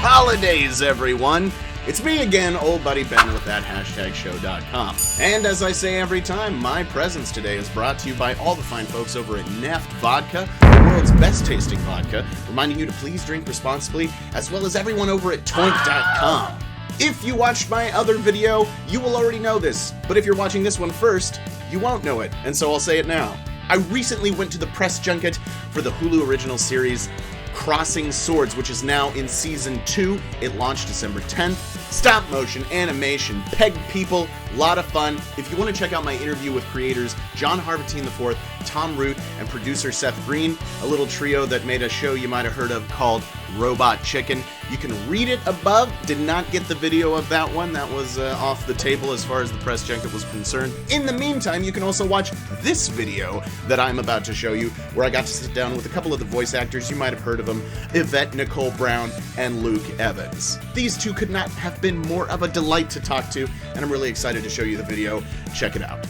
holidays, everyone! It's me again, old buddy Ben with that #show.com. And as I say every time, my presence today is brought to you by all the fine folks over at Neft Vodka, the world's best tasting vodka, reminding you to please drink responsibly, as well as everyone over at toink.com. If you watched my other video, you will already know this, but if you're watching this one first, you won't know it, and so I'll say it now. I recently went to the press junket for the Hulu original series Crossing Swords, which is now in season 2. It launched December 10th. Stop motion, animation, peg people, lot of fun. If you want to check out my interview with creators John Harvatine IV, Tom Root, and producer Seth Green, a little trio that made a show you might have heard of called Robot Chicken, you can read it above. Did not get the video of that one. That was off the table as far as the press junket was concerned. In the meantime, you can also watch this video that I'm about to show you, where I got to sit down with a couple of the voice actors. You might have heard of them, Yvette Nicole Brown and Luke Evans. These two could not have been more of a delight to talk to, and I'm really excited to show you the video. Check it out.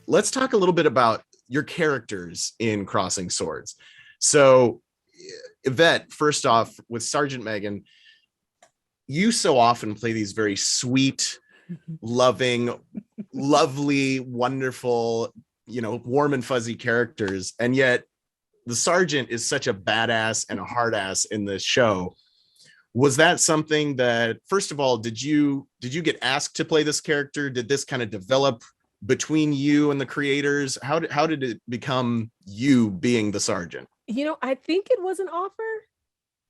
Let's talk a little bit about your characters in Crossing Swords. So, Yvette, first off, with Sergeant Megan, you so often play these very sweet, loving, lovely, wonderful, warm and fuzzy characters. And yet the Sergeant is such a badass and a hard ass in this show. Was that something that, first of all, did you get asked to play this character? Did this kind of develop between you and the creators? How did it become you being the Sergeant? I think it was an offer.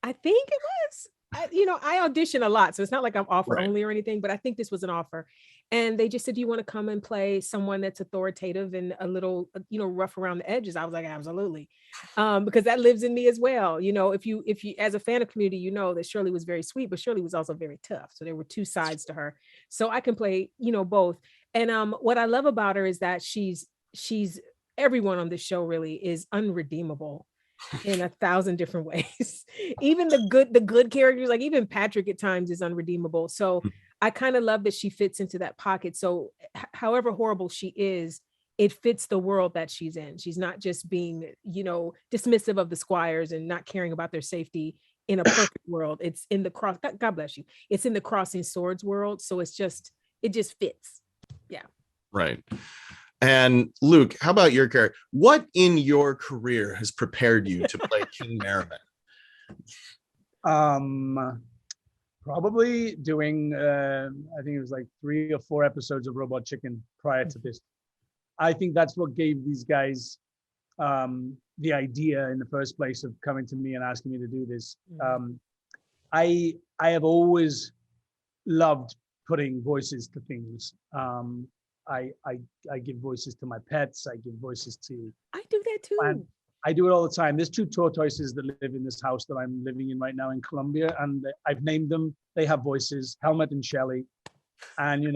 I think it was. I audition a lot, so it's not like I'm offer only or anything, but I think this was an offer. And they just said, do you want to come and play someone that's authoritative and a little, rough around the edges? I was like, absolutely. Because that lives in me as well. If you, as a fan of Community, you know that Shirley was very sweet, but Shirley was also very tough. So there were two sides to her. So I can play, both. And what I love about her is that she's everyone on this show really is unredeemable in 1,000 different ways. Even the good characters, like even Patrick at times is unredeemable. So I kind of love that she fits into that pocket. So however horrible she is, it fits the world that she's in. She's not just being, dismissive of the squires and not caring about their safety in a perfect world. It's in the God bless you. It's in the Crossing Swords world. So it just fits. Yeah. Right. And Luke, how about your character? What in your career has prepared you to play King Merriman? Probably doing, I think it was like 3 or 4 episodes of Robot Chicken prior to this. I think that's what gave these guys the idea in the first place of coming to me and asking me to do this. I have always loved putting voices to things. I give voices to my pets. I give voices to. I do that too. I do it all the time. There's 2 tortoises that live in this house that I'm living in right now in Colombia, and I've named them. They have voices, Helmet and Shelly, and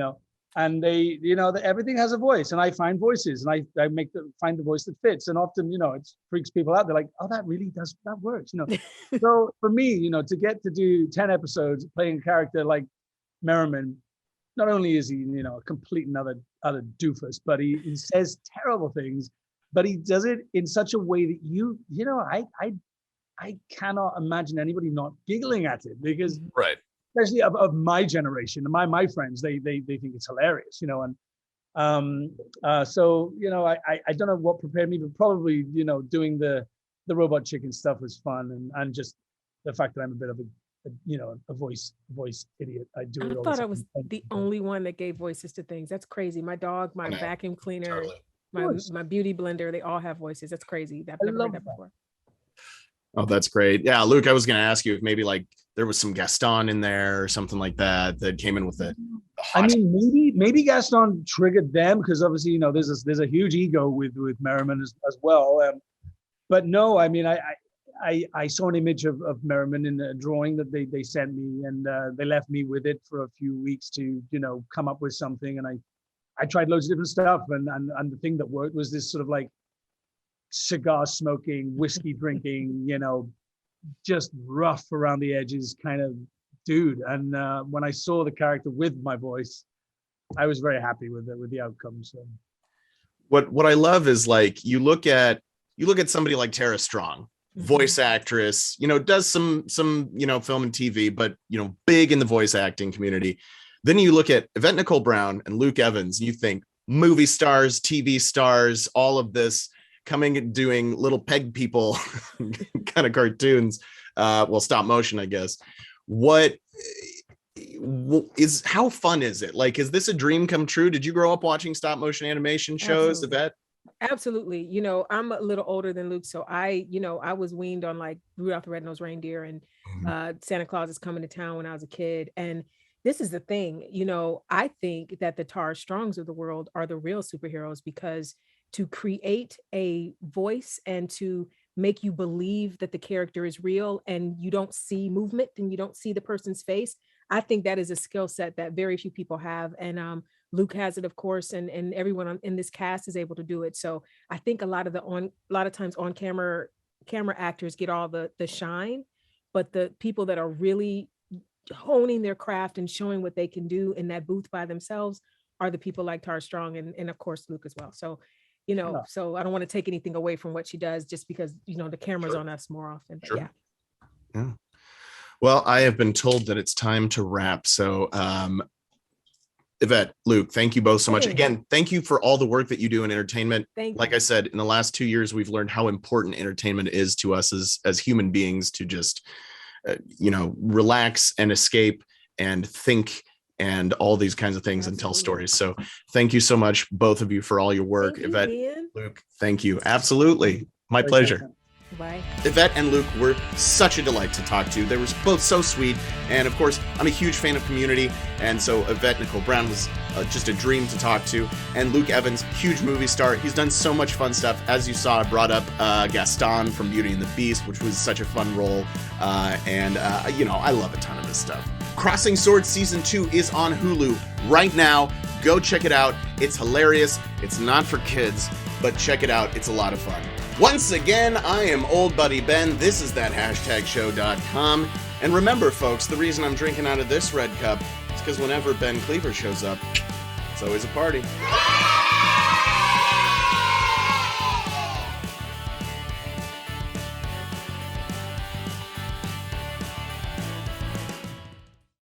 and they, everything has a voice, and I find voices, and I find the voice that fits, and often, it freaks people out. They're like, oh, that works, So for me, to get to do 10 episodes playing a character like Merriman. Not only is he, a complete other doofus, but he says terrible things, but he does it in such a way that I cannot imagine anybody not giggling at it, because especially of my generation, my friends, they think it's hilarious, and so I don't know what prepared me, but probably doing the Robot Chicken stuff was fun, and just the fact that I'm a bit of a voice idiot. I do it all the time. I thought I was the only one that gave voices to things. That's crazy. My dog, my vacuum cleaner, my beauty blender, they all have voices. That's crazy. I've never heard that before. Oh, that's great. Yeah, Luke, I was going to ask you if maybe like there was some Gaston in there or something like that came in with it. I mean, maybe Gaston triggered them, because obviously, there's a huge ego with Merriman as well. But no, I mean, I saw an image of Merriman in a drawing that they sent me, and they left me with it for a few weeks to, come up with something. And I tried loads of different stuff. And the thing that worked was this sort of like cigar smoking, whiskey drinking, just rough around the edges kind of dude. And when I saw the character with my voice, I was very happy with the outcome. So what I love is, like, you look at somebody like Tara Strong, voice actress, does some, film and TV, but, big in the voice acting community. Then you look at Yvette Nicole Brown and Luke Evans, and you think movie stars, TV stars, all of this coming and doing little peg people kind of cartoons, stop motion, I guess. How fun is it? Like, is this a dream come true? Did you grow up watching stop motion animation shows, Yvette? Absolutely. I'm a little older than Luke, so I was weaned on like Rudolph the Red-Nosed Reindeer and Santa Claus is Coming to Town when I was a kid. And this is the thing, I think that the Tara Strongs of the world are the real superheroes, because to create a voice and to make you believe that the character is real and you don't see movement and you don't see the person's face, I think that is a skill set that very few people have. And Luke has it, of course, and everyone in this cast is able to do it. So I think a lot of times on camera actors get all the shine, but the people that are really honing their craft and showing what they can do in that booth by themselves are the people like Tara Strong and of course Luke as well. So so I don't want to take anything away from what she does just because the camera's on us more often. But sure. Yeah. Well, I have been told that it's time to wrap. So Yvette, Luke, thank you both so much. Again, thank you for all the work that you do in entertainment. Like I said, in the last 2 years, we've learned how important entertainment is to us as human beings, to just, relax and escape and think and all these kinds of things. Absolutely. And tell stories. So thank you so much, both of you, for all your work. Yvette, Luke, thank you. Absolutely. My pleasure. Bye. Yvette and Luke were such a delight to talk to. They were both so sweet. And of course, I'm a huge fan of Community. And so Yvette Nicole Brown was just a dream to talk to. And Luke Evans, huge movie star. He's done so much fun stuff. As you saw, I brought up Gaston from Beauty and the Beast, which was such a fun role. I love a ton of this stuff. Crossing Swords Season 2 is on Hulu right now. Go check it out. It's hilarious. It's not for kids, but check it out. It's a lot of fun. Once again, I am Old Buddy Ben. This is that #show.com. And remember, folks, the reason I'm drinking out of this red cup is because whenever Ben Kliewer shows up, it's always a party.